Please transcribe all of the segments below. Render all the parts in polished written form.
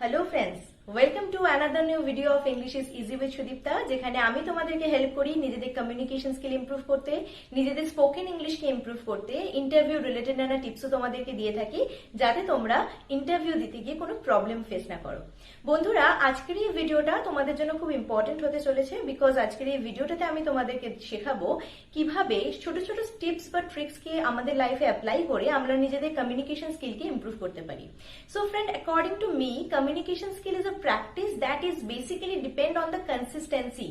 Hello friends, welcome to another new video of English is easy with Sudipta, যেখানে আমি তোমাদেরকে help করি নিজেদের কমিউনিকেশন স্কিল ইমপ্রুভ করতে, নিজেদের স্পোকেন ইংলিশকে ইমপ্রুভ করতে। ইন্টারভিউ রিলেটেড নানা টিপসও তোমাদেরকে দিয়ে থাকি, যাতে তোমরা ইন্টারভিউ দিতে গিয়ে কোনো প্রবলেম ফেস না করো। বন্ধুরা, আজকের এই ভিডিওটা তোমাদের জন্য খুব ইম্পর্টেন্ট হতে চলেছে, বিকজ আজকের এই ভিডিওটাতে আমি তোমাদেরকে শেখাবো কিভাবে ছোট ছোট টিপস বা ট্রিক্সকে আমাদের লাইফে অ্যাপ্লাই করে আমরা নিজেদের কমিউনিকেশন স্কিলকে ইমপ্রুভ করতে পারি। So friend, according to me, communication skill is a practice that is basically depend on the consistency.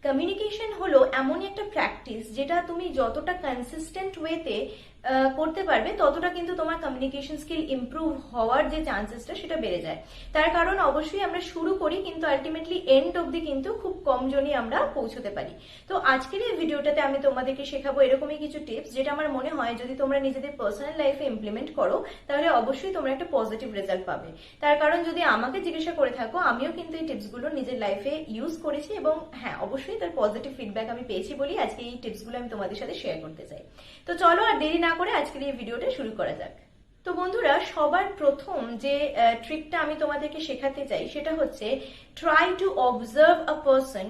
Communication হলো এমনই একটা প্র্যাকটিস যেটা তুমি যতটা কনসিস্টেন্ট ওয়েতে করতে পারবে, ততটা কিন্তু তোমার কমিউনিকেশন স্কিল ইমপ্রুভ হওয়ার যে চান্সেসটা সেটা বেড়ে যায়। তার কারণ অবশ্যই আমরা শুরু করি, কিন্তু আলটিমেটলি এন্ড অব্দি কিন্তু খুব কম জনই আমরা পৌঁছতে পারি। তো আজকের এই ভিডিওটাতে আমি তোমাদেরকে শেখাবো এরকমই কিছু টিপস, যেটা আমার মনে হয় যদি তোমরা নিজেদের পার্সোনাল লাইফে ইমপ্লিমেন্ট করো, তাহলে অবশ্যই তোমরা একটা পজিটিভ রেজাল্ট পাবে। তার কারণ যদি আমাকে জিজ্ঞাসা করে থাকো, আমিও কিন্তু এই টিপসগুলো নিজের লাইফে ইউজ করেছি, এবং হ্যাঁ, অবশ্যই তার পজিটিভ ফিডব্যাক আমি পেয়েছি বলি আজকে এই টিপসগুলো আমি তোমাদের সাথে শেয়ার করতে চাই। তো চলো আর দেরি না করে আজকের এই ভিডিওটা শুরু করা যাক। তো বন্ধুরা, সবার প্রথম যে ট্রিকটা আমি তোমাদেরকে শেখাতে চাই সেটা হচ্ছে try to observe a person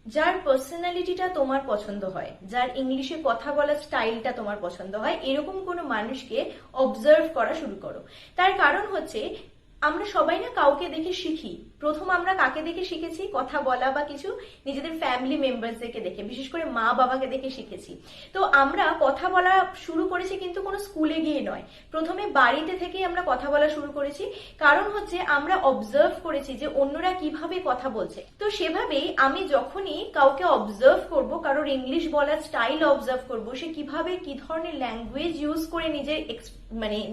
যার পার্সোনালিটিটা তোমার পছন্দ হয়, যার ইংলিশে কথা বলার স্টাইলটা তোমার পছন্দ হয়, এরকম কোনো মানুষকে অবজার্ভ করা শুরু করো। তার কারণ হচ্ছে আমরা সবাই না কাউকে দেখে শিখি। প্রথম আমরা কাকে দেখে শিখেছি কথা বলা বা কিছু? নিজেদের ফ্যামিলি মেম্বারসদেরকে দেখে, বিশেষ করে মা বাবাকে দেখে শিখেছি। তো আমরা কথা বলা শুরু করেছি কিন্তু কোনো স্কুলে গিয়ে নয়, প্রথমে বাড়িতে থেকেই আমরা কথা বলা শুরু করেছি। কারণ হচ্ছে আমরা অবজার্ভ করেছি যে অন্যরা কিভাবে কথা বলছে। তো সেভাবেই আমি যখনই কাউকে অবজার্ভ করব, কারোর ইংলিশ বলার স্টাইল অবজার্ভ করব, সে কিভাবে কি ধরনের ল্যাঙ্গুয়েজ ইউজ করে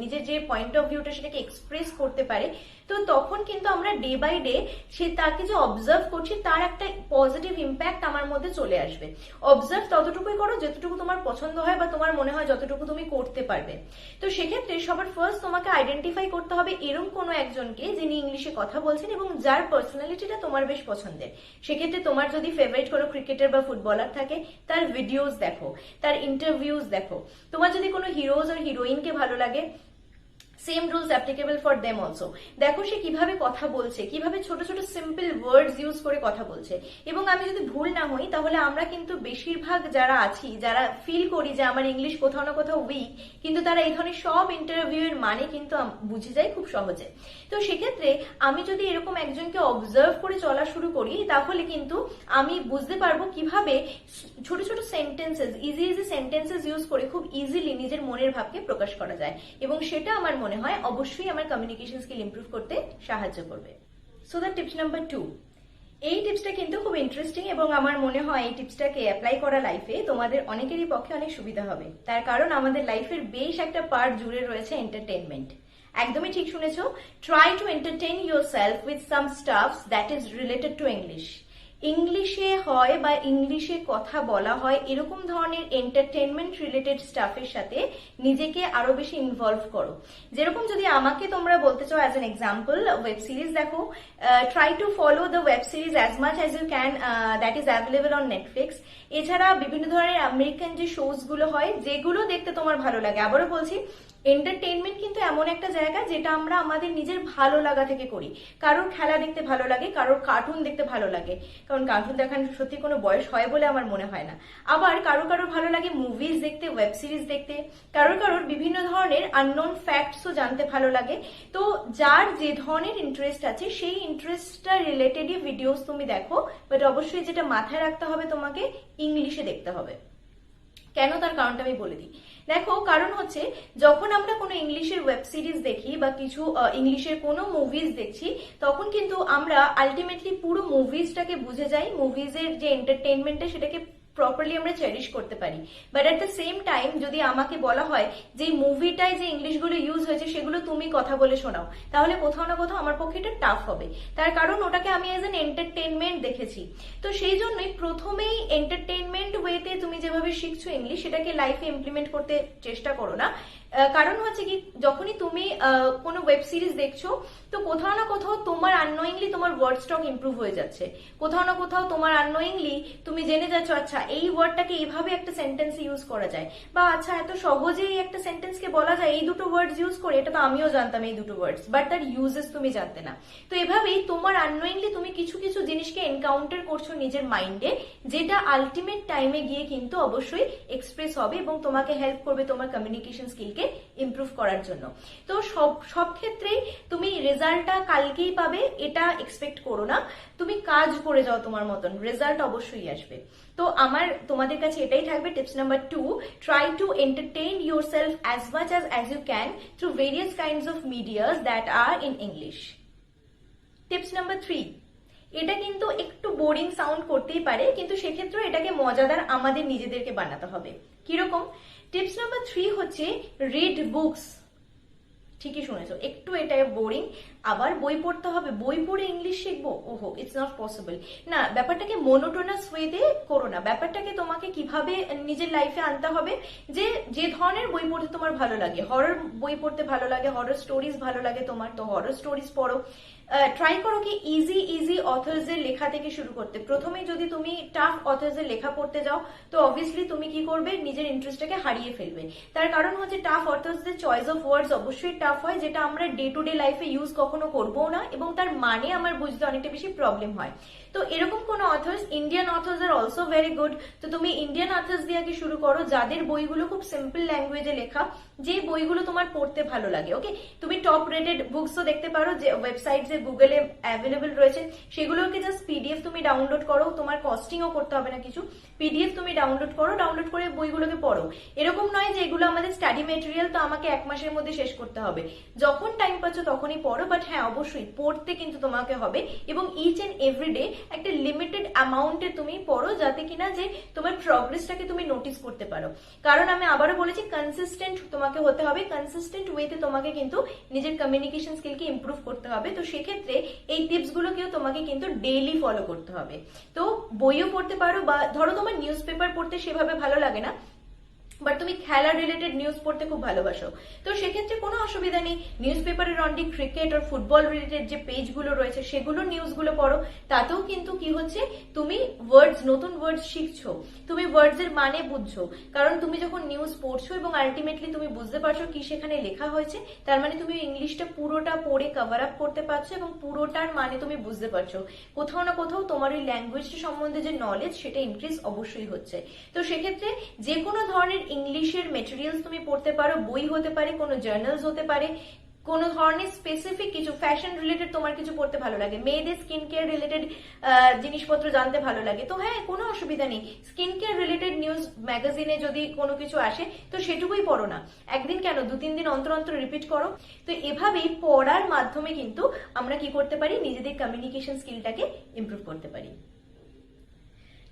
নিজের যে পয়েন্ট অফ ভিউটা সেটাকে এক্সপ্রেস করতে পারে, তো তখন কিন্তু আমরা ডে বাই ডে সে তাকে যে অবজার্ভ করছি তার একটা পজিটিভ ইম্প্যাক্ট আমার মধ্যে চলে আসবে। অবজার্ভ ততটুকুই করো যতটুকু তোমার পছন্দ হয় বা তোমার মনে হয় যতটুকু তুমি করতে পারবে। তো সেক্ষেত্রে সবার ফার্স্ট তোমাকে আইডেন্টিফাই করতে হবে এরকম কোনো একজনকে যিনি ইংলিশে কথা বলছেন এবং যার পার্সোনালিটিটা তোমার বেশ পছন্দের। সেক্ষেত্রে তোমার যদি ফেভারিট কোনো ক্রিকেটার বা ফুটবলার থাকে, তার ভিডিওস দেখো, তার ইন্টারভিউজ দেখো। তোমার যদি কোনো হিরোজ আর হিরোইনকে ভালো লাগে, same rules applicable for them also. দেখো সে কিভাবে কথা বলছে, কিভাবে ছোট ছোট সিম্পল ওয়ার্ডস ইউজ করে কথা বলছে। এবং আমি যদি ভুল না হই, তাহলে আমরা কিন্তু বেশিরভাগ যারা আছি, যারা ফিল করি যে আমার ইংলিশ কোথাও না কোথাও উইক, কিন্তু তারা এই ধরনের সব ইন্টারভিউ এর মানে কিন্তু বুঝে যায় খুব সহজে। তো সেক্ষেত্রে আমি যদি এরকম একজনকে অবজার্ভ করে চলা শুরু করি, তাহলে কিন্তু আমি বুঝতে পারবো কিভাবে ছোট ছোট সেন্টেন্সেস, ইজি সেন্টেন্সেস ইউজ করে খুব ইজিলি নিজের মনের ভাবকে প্রকাশ করা যায়, এবং সেটা আমার মনে হয় অবশ্যই আমার কমিউনিকেশন স্কিল ইমপ্রুভ করতে সাহায্য করবে। সো দ্য টিপস নাম্বার 2, এই টিপসটা কিন্তু খুব ইন্টারেস্টিং, এবং আমার মনে হয় এই টিপসটাকে অ্যাপ্লাই করা লাইফে তোমাদের অনেকেরই পক্ষে অনেক সুবিধা হবে। তার কারণ আমাদের লাইফের বেশ একটা পার্ট জুড়ে রয়েছে এন্টারটেনমেন্ট। একদমই ঠিক শুনেছো, try to entertain yourself with some stuffs that is related to English. ইংলিশে হয় বা ইংলিশে কথা বলা হয় এরকম ধরনের এন্টারটেনমেন্ট রিলেটেড স্টাফের সাথে নিজেকে আরো বেশি ইনভলভ করো। যেরকম যদি আমাকে তোমরা বলতে চাও as an example, web series দেখো, try to follow the web series as much as you can, that is available on Netflix. এছাড়া বিভিন্ন ধরনের আমেরিকান যে শোজ গুলো হয়, যেগুলো দেখতে তোমার ভালো লাগে। আবারও বলছি, এন্টারটেইনমেন্ট কিন্তু এমন একটা জায়গা যেটা আমরা আমাদের নিজের ভালো লাগা থেকে করি। কারোর খেলা দেখতে ভালো লাগে, কারোর কার্টুন দেখতে ভালো লাগে, কারণ কার্টুন দেখার সত্যি কোনো বয়স হয় বলে আমার মনে হয় না। আবার কারোর ভালো লাগে মুভিজ দেখতে, ওয়েব সিরিজ দেখতে, কারোর বিভিন্ন ধরনের আননোন ফ্যাক্টসও জানতে ভালো লাগে। তো যার যে ধরনের ইন্টারেস্ট আছে সেই ইন্টারেস্টটা রিলেটেডই ভিডিওস তুমি দেখো, বাট অবশ্যই যেটা মাথায় রাখতে হবে তোমাকে, ইংলিশে দেখতে হবে। কেন, তার কারণটা আমি বলে দিই। দেখো, কারণ হচ্ছে যখন আমরা কোনো ইংলিশের ওয়েব সিরিজ দেখি বা কিছু ইংলিশের কোনো মুভিজ দেখছি, তখন কিন্তু আমরা আলটিমেটলি পুরো মুভিজটাকে বুঝে যাই, মুভিজের যে এন্টারটেইনমেন্টটা সেটাকে প্রপারলি আমরা চেরিশ করতে পারি। But at the same time যদি আমাকে বলা হয় যে মুভিটায় যে ইংলিশগুলো ইউজ হয়েছে সেগুলো তুমি কথা বলে শোনাও, তাহলে কোথাও না কোথাও আমার পক্ষে এটা টাফ হবে। তার কারণ ওটাকে আমি এজ এন এন্টারটেনমেন্ট দেখেছি। তো সেই জন্যই প্রথমেই এন্টারটেনমেন্ট ওয়েতে তুমি যেভাবে শিখছো ইংলিশ, সেটাকে লাইফে ইমপ্লিমেন্ট করতে চেষ্টা করো না। কারণ হচ্ছে কি, যখনই তুমি কোনো ওয়েব সিরিজ দেখছো, তো কোথাও না কোথাও তোমার আননোয়িংলি তোমার ওয়ার্ড স্টক ইমপ্রুভ হয়ে যাচ্ছে। কোথাও না কোথাও তোমার আননোয়িংলি তুমি জেনে যাচ্ছ, আচ্ছা এই ওয়ার্ডটাকে এইভাবে একটা সেন্টেন্সে ইউজ করা যায়, বা আচ্ছা এত সহজেই একটা সেন্টেন্সকে বলা যায় এই দুটো ওয়ার্ডস ইউজ করে, এটা তো আমিও জানতাম এই দুটো ওয়ার্ডস, বাট তার ইউজেস তুমি জানতে না। তো এভাবেই তোমার আননোয়িংলি তুমি কিছু কিছু জিনিসকে এনকাউন্টার করছো নিজের মাইন্ডে, যেটা আলটিমেট টাইমে গিয়ে কিন্তু অবশ্যই এক্সপ্রেস হবে এবং তোমাকে হেল্প করবে তোমার কমিউনিকেশন স্কিলকে ইমপ্রুভ করার জন্য। তো সব ক্ষেত্রেই তুমি রেজাল্টটা কালকেই পাবে এটা এক্সপেক্ট করো না, তুমি কাজ করে যাও, তোমার মতন রেজাল্ট অবশ্যই আসবে। তো আমার তোমাদের কাছে এটাই থাকবে tips number 2, try to entertain yourself as much as you can through various kinds of medias that are in English. Tips number 3, এটা কিন্তু একটু বোরিং সাউন্ড করতেই পারে, কিন্তু সেক্ষেত্রে এটাকে মজাদার আমাদের নিজেদেরকে বানাতে হবে। কিরকম? টিপস নাম্বার 3 হচ্ছে রিড বুকস। ঠিকই শুনেছো, একটু এটা বোরিং, আবার বই পড়তে হবে, বই পড়ে ইংলিশ শিখবো, ওহো ইটস নট পসিবল। না, ব্যাপারটাকে মোনোটোনাস ওয়েতে করো না, ব্যাপারটাকে তোমাকে কিভাবে নিজের লাইফে আনতে হবে, যে যে ধরনের বই পড়তে তোমার ভালো লাগে, হরর বই পড়তে ভালো লাগে, হরর স্টোরিজ ভালো লাগে তোমার, তো হরর স্টোরিজ পড়ো। ট্রাই করো কি ইজি অথর্স এর লেখা থেকে শুরু করতে। প্রথমে যদি তুমি টাফ অথর্স এর লেখা পড়তে যাও, তো অবভিয়াসলি তুমি কি করবে, নিজের ইন্টারেস্টটাকে হারিয়ে ফেলবে। তার কারণ হচ্ছে টাফ অথর্স এর চয়েস অফ ওয়ার্ডস অবশ্যই টাফ হয়, যেটা আমরা ডে টু ডে লাইফে ইউজ কখনো করবো না, এবং তার মানে আমার বুঝতে অনেকটা বেশি প্রবলেম হয়। তো এরকম কোন অথর্স, ইন্ডিয়ান অথর্স আর অলসো ভেরি গুড, তো তুমি ইন্ডিয়ান অথর্স দিয়ে কি শুরু করো, যাদের বইগুলো খুব সিম্পল ল্যাঙ্গুয়েজে লেখা, যে বইগুলো তোমার পড়তে ভালো লাগে। ওকে, তুমি টপ রেটেড বুকসও দেখতে পারো, যে ওয়েবসাইটে গুগলে অ্যাভেলেবল রয়েছে, সেগুলোকে জাস্ট পিডিএফ তুমি ডাউনলোড করো, তোমার কস্টিংও করতে হবে না কিছু, পিডিএফ তুমি ডাউনলোড করো, ডাউনলোড করে বইগুলোকে পড়ো। এরকম নয় যে এগুলো আমাদের স্টাডি মেটেরিয়াল, তো আমাকে 1 মাসের মধ্যে শেষ করতে হবে, যখন টাইম পাচ্ছ তখনই পড়ো, বাট হ্যাঁ অবশ্যই পড়তে কিন্তু তোমাকে হবে, এবং ইচ এন্ড এভরি ডে একটা লিমিটেড অ্যামাউন্টে তুমি পড়ো, যাতে কিনা যে তোমার প্রগ্রেসটাকে তুমি নোটিস করতে পারো। কারণ আমি আবারও বলেছি, কনসিস্টেন্ট তোমাকে হতে হবে, কনসিস্টেন্ট ওয়েতে তোমাকে কিন্তু নিজের কমিউনিকেশন স্কিলকে ইমপ্রুভ করতে হবে। তো সেক্ষেত্রে এই টিপস গুলোকেও তোমাকে কিন্তু ডেইলি ফলো করতে হবে। তো বইও পড়তে পারো, বা ধরো তোমার নিউজ পেপার পড়তে সেভাবে ভালো লাগে না, বাট তুমি খেলা রিলেটেড নিউজ পড়তে খুব ভালোবাসো, তো সেক্ষেত্রে কোনো অসুবিধা নেই, নিউজ পেপারের অনলি ক্রিকেট আর ফুটবল রিলেটেড যে পেজগুলো রয়েছে সেগুলো নিউজগুলো পড়ো। তাতেও কিন্তু কি হচ্ছে, তুমি ওয়ার্ডস, নতুন ওয়ার্ডস শিখছো, তুমি ওয়ার্ডস এর মানে বুঝছো, কারণ তুমি যখন নিউজ পড়ছো এবং আলটিমেটলি তুমি বুঝতে পারছো কি সেখানে লেখা হয়েছে, তার মানে তুমি ইংলিশটা পুরোটা পড়ে কভার আপ করতে পারছো এবং পুরোটার মানে তুমি বুঝতে পারছো। কোথাও না কোথাও তোমার ওই ল্যাঙ্গুয়েজটা সম্বন্ধে যে নলেজ, সেটা ইনক্রিজ অবশ্যই হচ্ছে। তো সেক্ষেত্রে যে কোনো ধরনের ইংলিশের মেটেরিয়ালস তুমি পড়তে পারো, বই হতে পারে, কোনো জার্নালস হতে পারে, কোনো ধরনের স্পেসিফিক কিছু ফ্যাশন রিলেটেড তোমার কিছু পড়তে ভালো লাগে, মেয়েদের স্কিন কেয়ার রিলেটেড জিনিসপত্র জানতে ভালো লাগে, তো হ্যাঁ কোনো অসুবিধা নেই, স্কিন কেয়ার রিলেটেড নিউজ ম্যাগাজিনে যদি কোনো কিছু আসে তো সেটুকুই পড়ো না, একদিন কেন 2-3 দিন অন্তর অন্তর রিপিট করো। তো এভাবেই পড়ার মাধ্যমে কিন্তু আমরা কি করতে পারি, নিজেদের কমিউনিকেশন স্কিলটাকে ইমপ্রুভ করতে পারি।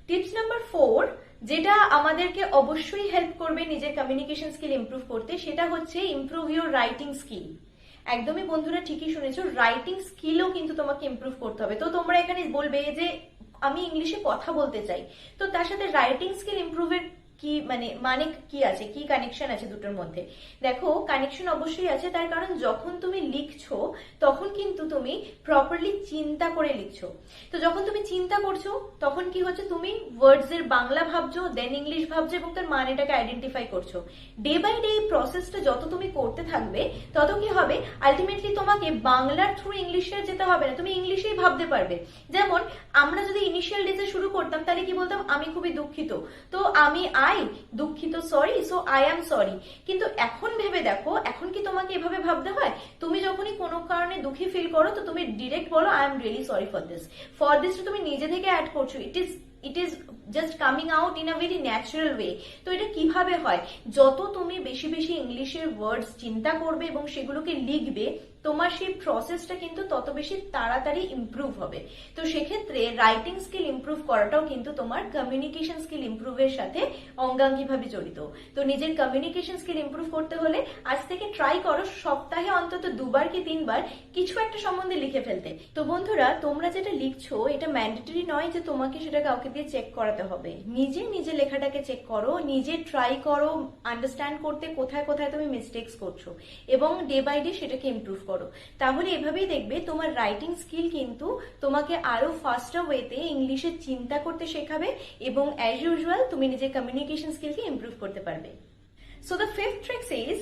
টিপস নাম্বার 4, যেটা আমাদেরকে অবশ্যই হেল্প করবে নিজের কমিউনিকেশন স্কিল ইমপ্রুভ করতে, সেটা হচ্ছে ইমপ্রুভ ইউর রাইটিং স্কিল। একদমই বন্ধুরা ঠিকই শুনেছো, রাইটিং স্কিলও কিন্তু তোমাকে ইমপ্রুভ করতে হবে। তো তোমরা এখানে বলবে যে আমি ইংলিশে কথা বলতে চাই, তো তার সাথে রাইটিং স্কিল ইমপ্রুভের কি মানে কি আছে, কি কানেকশন আছে দুটোর মধ্যে? দেখো, কানেকশন অবশ্যই আছে, তার কারণ যখন তুমি লিখছো তখন কিন্তু তুমি প্রপারলি চিন্তা করে লিখছো। তো যখন তুমি চিন্তা করছো তখন কি হচ্ছে, তুমি ওয়ার্ডস এর বাংলা ভাবছো, দেন ইংলিশ ভাবছো এবং তার মানেটাকে আইডেন্টিফাই করছো। ডে বাই ডে এই প্রসেসটা যত তুমি করতে থাকবে তত কি হবে, আলটিমেটলি তোমাকে বাংলার থ্রু ইংলিশে যেতে হবে না, তুমি ইংলিশেই ভাবতে পারবে। যেমন আমরা যদি ইনিশিয়াল ডেজে শুরু করতাম, তাহলে কি বলতাম, আমি খুবই দুঃখিত, তো আমি দুঃখিত, sorry, so I am sorry. কিন্তু এখন ভেবে দেখো, এখন কি তোমাকে এভাবে ভাবতে হয়? তুমি যখনই কোনো কারণে দুঃখী ফিল করো, তো তুমি ডিরেক্ট বলো I am really sorry for this তুমি নিজে থেকে অ্যাড করছো, it is just coming out in a very natural way. তো এটা কিভাবে হয়, যত তুমি বেশি বেশি ইংলিশের ওয়ার্ডস চিন্তা করবে এবং সেগুলোকে লিখবে, তোমার সেই প্রসেসটা কিন্তু তত বেশি তাড়াতাড়ি ইমপ্রুভ হবে। তো সেক্ষেত্রে রাইটিং স্কিল ইমপ্রুভ করাটাও কিন্তু তোমার কমিউনিকেশন স্কিল ইমপ্রুভের সাথে অঙ্গাঙ্গিভাবে জড়িত। তো নিজের কমিউনিকেশন স্কিল ইমপ্রুভ করতে হলে আজ থেকে ট্রাই করো সপ্তাহে অন্তত 2 বার কি 3 বার কিছু একটা সম্বন্ধে লিখে ফেলতে। তো বন্ধুরা, তোমরা যেটা লিখছো এটা ম্যান্ডেটরি নয় যে তোমাকে সেটা কাউকে দিয়ে চেক করাতে হবে, নিজে লেখাটাকে চেক করো, নিজে ট্রাই করো আন্ডারস্ট্যান্ড করতে কোথায় কোথায় তুমি মিস্টেক্স করছো, এবং ডে বাই ডে সেটাকে ইমপ্রুভ করো। করো, তাহলে এভাবেই দেখবে তোমার রাইটিং স্কিল কিন্তু তোমাকে আরো ফাস্টার ওয়েতে ইংলিশে চিন্তা করতে শেখাবে এবং অ্যাজ ইউজুয়াল তুমি নিজের কমিউনিকেশন স্কিলকে ইমপ্রুভ করতে পারবে। So the fifth trick says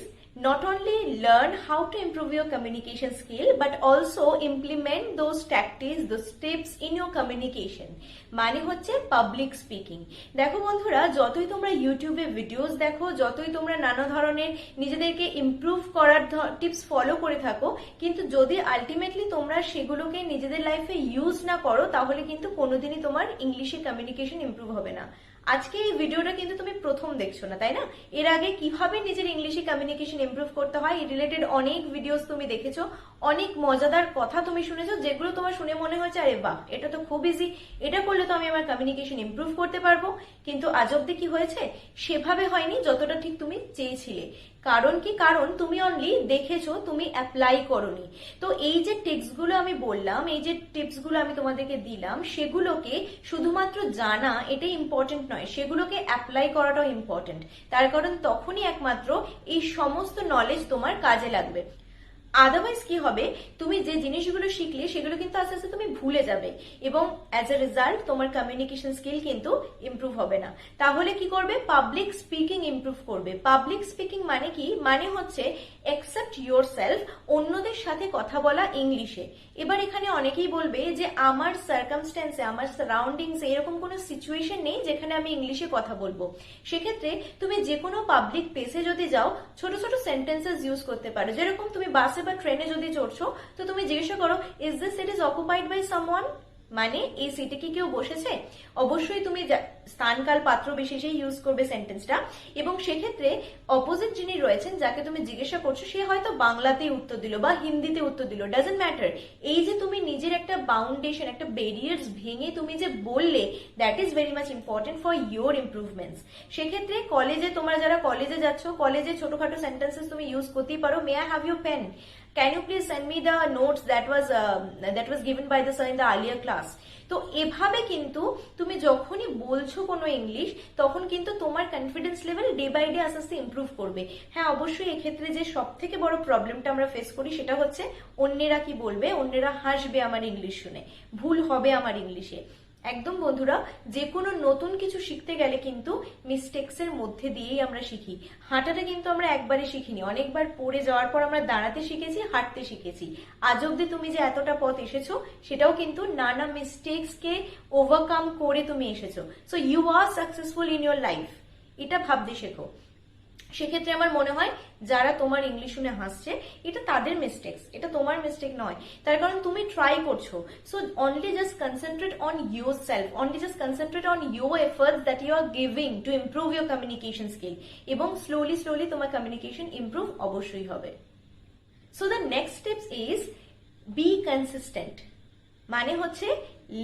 not only learn how to improve your communication skill but also implement those tactics, those tips in your communication. মানে হচ্ছে পাবলিক স্পিকিং। দেখো বন্ধুরা, যতই তোমরা ইউটিউবে ভিডিওস দেখো, যতই তোমরা নানা ধরনের নিজেদেরকে ইমপ্রুভ করার টিপস ফলো করে থাকো, কিন্তু যদি আলটিমেটলি তোমরা সেগুলোকে নিজেদের লাইফে ইউজ না করো, তাহলে কিন্তু কোনোদিনই তোমার ইংলিশে কমিউনিকেশন ইমপ্রুভ হবে না। আজকে এই ভিডিওটা কিন্তু তুমি প্রথম দেখছো না, তাই না? এর আগে কিভাবে নিজের ইংলিশে কমিউনিকেশন ইমপ্রুভ করতে হয় এই রিলেটেড অনেক ভিডিওস তুমি দেখেছো, অনেক মজাদার কথা তুমি শুনেছো, যেগুলো তোমার শুনে মনে হয়েছে আরে বাহ, এটা তো খুব ইজি, এটা করলে তো আমি আমার কমিউনিকেশন ইমপ্রুভ করতে পারবো। কিন্তু আজ অব্দি কি হয়েছে? সেভাবে হয়নি যতটা ঠিক তুমি চেয়েছিলে। কারণ কি? কারণ তুমি অনলি দেখেছো, তুমি অ্যাপ্লাই করোনি। তো এই যে টিপসগুলো আমি বললাম, এই যে টিপসগুলো আমি তোমাদেরকে দিলাম, সেগুলোকে শুধুমাত্র জানা এটাই ইম্পর্টেন্ট নয়, সেগুলোকে অ্যাপ্লাই করাটাও ইম্পর্টেন্ট। তার কারণ তখনই একমাত্র এই সমস্ত নলেজ তোমার কাজে লাগবে। আদারওয়াইজ কি হবে, তুমি যে জিনিসগুলো শিখলে সেগুলো কিন্তু আস্তে আস্তে তুমি ভুলে যাবে এবং অ্যাজ এ রেজাল্ট তোমার কমিউনিকেশন স্কিল কিন্তু ইমপ্রুভ হবে না। তাহলে কি করবে? পাবলিক স্পিকিং ইমপ্রুভ করবে। পাবলিক স্পিকিং মানে কি? মানে হচ্ছে অ্যাকসেপ্ট ইয়োরসেলফ, অন্যদের সাথে কথা বলা ইংলিশে। এবার এখানে অনেকেই বলবে যে আমার সার্কামস্ট্যান্সে, আমার সারাউন্ডিংসে এরকম কোনো সিচুয়েশন নেই যেখানে আমি ইংলিশে কথা বলবো। সেক্ষেত্রে তুমি যে কোনো পাবলিক প্লেসে যদি যাও, ছোট ছোট সেন্টেন্সেস ইউজ করতে পারো। যেরকম তুমি বাসে বা ট্রেনে যদি চড়ছো, তো তুমি জিজ্ঞাসা করো, is this seat is occupied by someone? মানে এই সিটে কি কেউ বসেছে? অবশ্যই তুমি স্থানকাল পাত্র বিশেষে ইউজ করবে সেন্টেন্সটা। এবং সেক্ষেত্রে অপোজিট যিনি রয়েছেন, যাকে তুমি জিজ্ঞাসা করছো, সে হয়তো বাংলাতেই উত্তর দিল বা হিন্দিতে উত্তর দিল, ডাজন্ট ম্যাটার। এই যে তুমি নিজের একটা বাউন্ডেশন, একটা ব্যারিয়ার্স ভেঙে তুমি যে বললে, that is very much important for your improvements. সেক্ষেত্রে কলেজে, তোমরা যারা কলেজে যাচ্ছ, কলেজে ছোটখাটো সেন্টেন্সেস তুমি ইউজ করতেই পারো। May I have your pen? Can you please send me the notes that was given by the sir in the earlier class? তো এভাবে কিন্তু তুমি যখনই বলছো কোনো ইংলিশ, তখন কিন্তু তোমার confidence level day by day আস্তে আস্তে ইমপ্রুভ করবে। হ্যাঁ, অবশ্যই এক্ষেত্রে যে সব থেকে বড় প্রবলেমটা আমরা ফেস করি সেটা হচ্ছে অন্যেরা কি বলবে, অন্যেরা হাসবে আমার ইংলিশ শুনে, ভুল হবে আমার ইংলিশে। একদম বন্ধুরা, যে কোনো নতুন কিছু শিখতে গেলে কিন্তু মিস্টেক্স এর মধ্যে দিয়েই আমরা শিখি। হাঁটাটা কিন্তু আমরা একবারে শিখিনি, অনেকবার পড়ে যাওয়ার পর আমরা দাঁড়াতে শিখেছি, হাঁটতে শিখেছি। আজ অব্দি তুমি যে এতটা পথ এসেছো, সেটাও কিন্তু নানা মিস্টেক্স কে ওভারকাম করে তুমি এসেছো। So you are successful in your life, এটা ভাবতে শেখো। সেক্ষেত্রে আমার মনে হয় যারা তোমার ইংলিশ শুনে হাসছে, এটা তাদের মিস্টেক্স, এটা তোমার মিস্টেক নয়। তার কারণ তুমি ট্রাই করছো। So only just concentrate on yourself, only just concentrate on your efforts that you are giving to improve your communication skill, এবং স্লোলি স্লোলি তোমার কমিউনিকেশন ইমপ্রুভ অবশ্যই হবে। So the next tips is be consistent. মানে হচ্ছে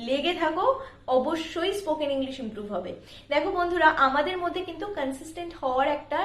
লেগে থাকো, অবশ্যই spoken English improve হবে। দেখো বন্ধুরা, আমাদের মধ্যে কিন্তু কনসিস্টেন্ট হওয়ার একটা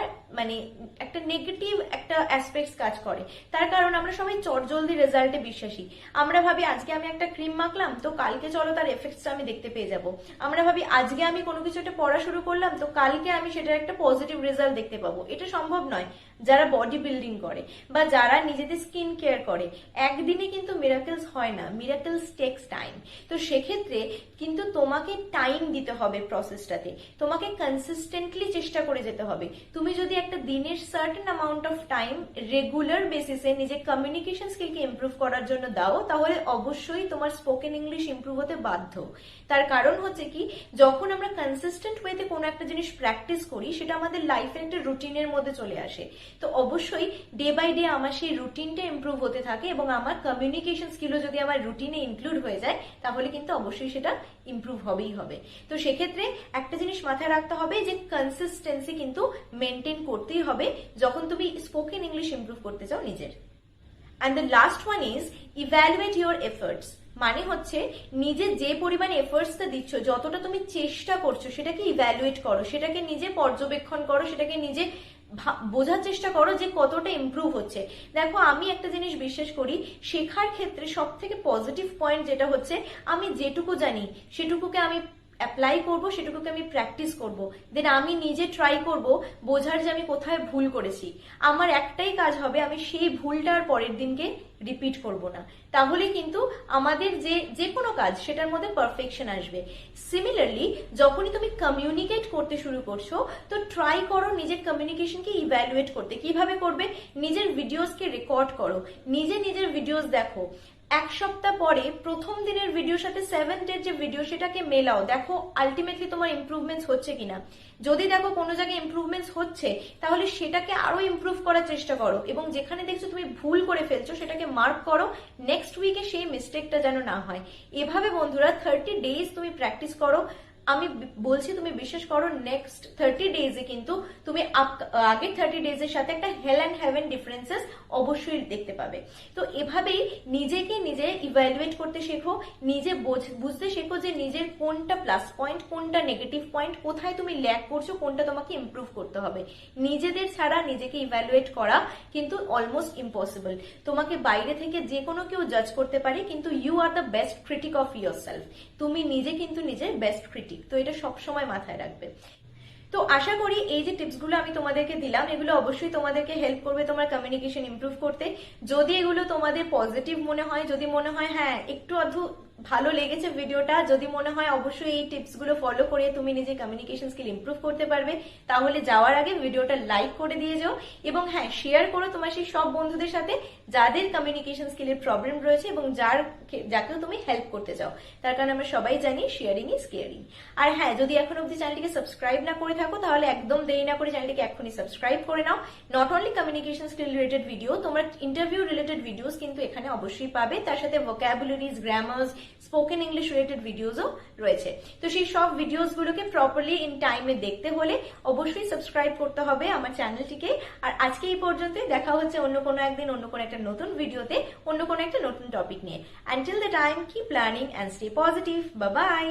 নেগেটিভ একটা অ্যাসপেক্টস কাজ করে। তার কারণ আমরা সবাই চটজলদি রেজাল্টে বিশ্বাসী। আমরা ভাবি আজকে আমি একটা ক্রিম মাখলাম, তো কালকে চলো তার এফেক্টসটা আমি দেখতে পেয়ে যাব। আমরা ভাবি আজকে আমি কোনো কিছু একটা পড়া শুরু করলাম, তো কালকে আমি সেটার একটা পজিটিভ রেজাল্ট দেখতে পাবো। এটা সম্ভব নয়। যারা বডি বিল্ডিং করে বা যারা নিজেদের স্কিন কেয়ার করে, একদিনে কিন্তু মিরাকেলস হয় না, মিরাকেলস টেক্স টাইম। তো সেক্ষেত্রে কিন্তু তোমাকে টাইম দিতে হবে প্রসেসটাতে, তোমাকে কনসিস্টেন্টলি চেষ্টা করে যেতে হবে। তুমি যদি একটা দিনের certain amount of time regular বেসিসে নিজের কমিউনিকেশন স্কিলকে ইমপ্রুভ করার জন্য দাও, তাহলে অবশ্যই তোমার স্পোকেন ইংলিশ ইমপ্রুভ হতে বাধ্য। তার কারণ হচ্ছে কি, যখন আমরা কনসিস্টেন্ট ওয়েতে কোনো একটা জিনিস প্র্যাকটিস করি, সেটা আমাদের লাইফের একটা রুটিনের মধ্যে চলে আসে। তো অবশ্যই ডে বাই ডে আমার সেই রুটিনটা ইমপ্রুভ হতে থাকে, এবং আমার কমিউনিকেশন স্কিলও যদি আমার রুটিনে ইনক্লুড হয়ে যায়, তাহলে কিন্তু অবশ্যই সেটা ইমপ্রুভ হবেই হবে। তো সেক্ষেত্রে একটা জিনিস মাথায় রাখতে হবে যে কনসিস্টেন্সি কিন্তু মেনটেন করতেই হবে যখন তুমি স্পোকেন ইংলিশ ইমপ্রুভ করতে চাও নিজের। And the last one is evaluate your efforts. মানে হচ্ছে নিজে যে পরিমাণে এফর্টসটা দিচ্ছ, যতটা তুমি চেষ্টা করছো, সেটাকে ইভ্যালুয়েট করো, সেটাকে নিজে পর্যবেক্ষণ করো, সেটাকে নিজে বোঝার চেষ্টা করো যে কতটা ইমপ্রুভ হচ্ছে। দেখো, আমি একটা জিনিস বিশ্বাস করি, শেখার ক্ষেত্রে সব থেকে পজিটিভ পয়েন্ট যেটা হচ্ছে, আমি যেটুকু জানি সেটুকুকে আমি অ্যাপ্লাই করব, সেটুকুকে আমি প্র্যাকটিস করব, দেন আমি নিজে ট্রাই করব বোঝার যে আমি কোথায় ভুল করেছি। আমার একটাই কাজ হবে, আমি সেই ভুলটার পরের দিনকে রিপিট করব না। তাহলে কিন্তু আমাদের যে কোনো কাজ সেটার মধ্যে পারফেকশন আসবে। সিমিলারলি যখনই তুমি কমিউনিকেট করতে শুরু করছো, তো ট্রাই করো নিজের কমিউনিকেশনকে ইভ্যালুয়েট করতে। কিভাবে করবে? নিজের ভিডিওসকে রেকর্ড করো, নিজের ভিডিওস দেখো, এক সপ্তাহ পরে প্রথম দিনের ভিডিওর সাথে 7 ডের যে ভিডিও সেটাকে মেলাও, দেখো আলটিমেটলি তোমার ইমপ্রুভমেন্টস হচ্ছে কিনা। যদি দেখো কোনো জায়গায় ইমপ্রুভমেন্টস হচ্ছে, তাহলে সেটাকে আরো ইমপ্রুভ করার চেষ্টা করো, এবং যেখানে দেখছো তুমি ভুল করে ফেলছো সেটাকে মার্ক করো, নেক্সট উইকে সেই মিস্টেকটা যেন না হয়। এভাবে বন্ধুরা 30 ডেজ তুমি প্র্যাকটিস করো। আমি বলছি, তুমি বিশ্বাস করো, নেক্সট 30 ডেজে কিন্তু তুমি আগের 30 ডেজের সাথে একটা হেল অ্যান্ড হেভেন ডিফারেন্সেস অবশ্যই দেখতে পাবে। তো এভাবেই নিজেকে নিজে ইভ্যালুয়েট করতে শেখো, নিজে বুঝতে শেখো যে নিজের কোনটা প্লাস পয়েন্ট, কোনটা নেগেটিভ পয়েন্ট, কোথায় তুমি ল্যাক করছো, কোনটা তোমাকে ইমপ্রুভ করতে হবে। নিজেদের ছাড়া নিজেকে ইভ্যালুয়েট করা কিন্তু অলমোস্ট ইম্পসিবল। তোমাকে বাইরে থেকে যে কোনো কেউ জাজ করতে পারে, কিন্তু you are the best critic of yourself. তুমি নিজে কিন্তু নিজের বেস্ট ক্রিটিক, তো এটা সবসময় মাথায় রাখবে। তো আশা করি এই যে টিপসগুলো আমি তোমাদেরকে দিলাম, এগুলো অবশ্যই তোমাদেরকে হেল্প করবে তোমার কমিউনিকেশন ইমপ্রুভ করতে। যদি এগুলো তোমাদের পজিটিভ মনে হয়, যদি মনে হয় হ্যাঁ একটু আধটু ভালো লেগেছে ভিডিওটা, যদি মনে হয় অবশ্যই এই টিপসগুলো ফলো করে তুমি নিজে কমিউনিকেশন স্কিল ইমপ্রুভ করতে পারবে, তাহলে যাওয়ার আগে ভিডিওটা লাইক করে দিয়ে যাও, এবং হ্যাঁ শেয়ার করো তোমার সেই সব বন্ধুদের সাথে যাদের কমিউনিকেশন স্কিলের প্রবলেম রয়েছে এবং যাকেও তুমি হেল্প করতে চাও। তার কারণ আমরা সবাই জানি শেয়ারিং ইজ কেয়ারিং। আর হ্যাঁ, যদি এখন অব্দি চ্যানেলটিকে সাবস্ক্রাইব না করে থাকো, তাহলে একদম দেরি না করে চ্যানেলটিকে এখনই সাবস্ক্রাইব করে নাও। Not only communication skill related video, তোমরা ইন্টারভিউ রিলেটেড ভিডিওস কিন্তু এখানে অবশ্যই পাবে, তার সাথে vocabularies, grammars, spoken English related ভিডিওসও রয়েছে। তো সেই সব ভিডিওস গুলোকে প্রপারলি ইন টাইমে দেখতে হলে অবশ্যই সাবস্ক্রাইব করতে হবে আমার চ্যানেলটিকে। আর আজকে এই পর্যন্তই, দেখা হচ্ছে অন্য কোনো একদিন অন্য কোনো একটা নতুন ভিডিওতে, অন্য কোনো একটা নতুন টপিক নিয়ে। Until the time, keep learning and stay positive. Bye bye.